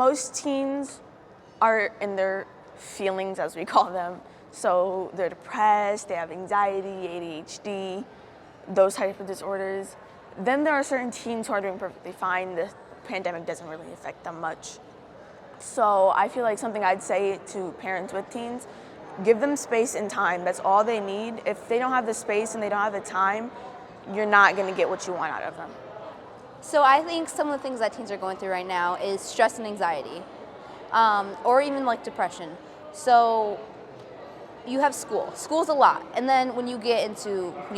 most teens are in their feelings, as we call them. So they're depressed, they have anxiety, ADHD, those types of disorders. Then there are certain teens who are doing perfectly fine. The pandemic doesn't really affect them much. So I feel like something I'd say to parents with teens, give them space and time. That's all they need. If they don't have the space and they don't have the time, you're not going to get what you want out of them. So I think some of the things that teens are going through right now is stress and anxiety, or even like depression. So you have school. School's a lot. And then when you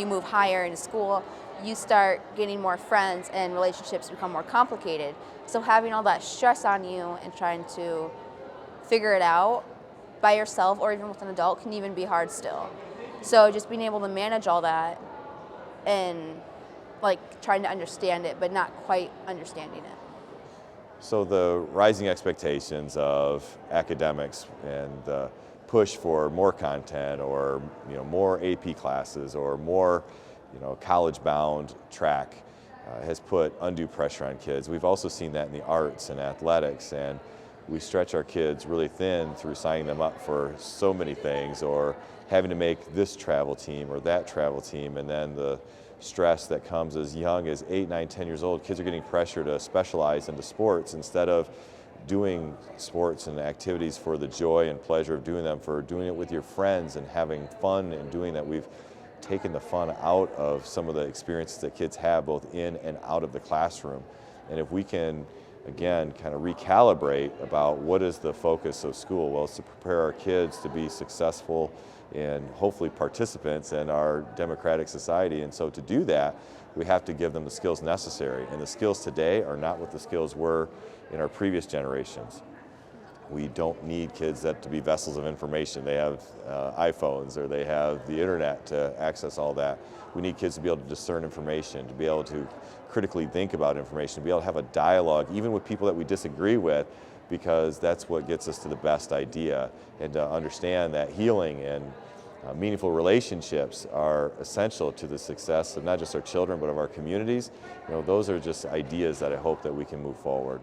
move higher into school, you start getting more friends and relationships become more complicated. So having all that stress on you and trying to figure it out by yourself or even with an adult can even be hard still. So just being able to manage all that and like trying to understand it, but not quite understanding it. So the rising expectations of academics and the push for more content or more AP classes or more college-bound track has put undue pressure on kids. We've also seen that in the arts and athletics, and we stretch our kids really thin through signing them up for so many things or having to make this travel team or that travel team, and then the stress that comes as young as 8, 9, 10 years old. Kids are getting pressure to specialize into sports instead of doing sports and activities for the joy and pleasure of doing them, for doing it with your friends and having fun and doing that. We've taken the fun out of some of the experiences that kids have both in and out of the classroom. And if we can, again, kind of recalibrate about what is the focus of school, well, it's to prepare our kids to be successful and hopefully participants in our democratic society. And so to do that, we have to give them the skills necessary. And the skills today are not what the skills were in our previous generations. We don't need kids to be vessels of information. They have iPhones or they have the internet to access all that. We need kids to be able to discern information, to be able to critically think about information, to be able to have a dialogue, even with people that we disagree with, because that's what gets us to the best idea, and to understand that healing and meaningful relationships are essential to the success of not just our children, but of our communities. Those are just ideas that I hope that we can move forward.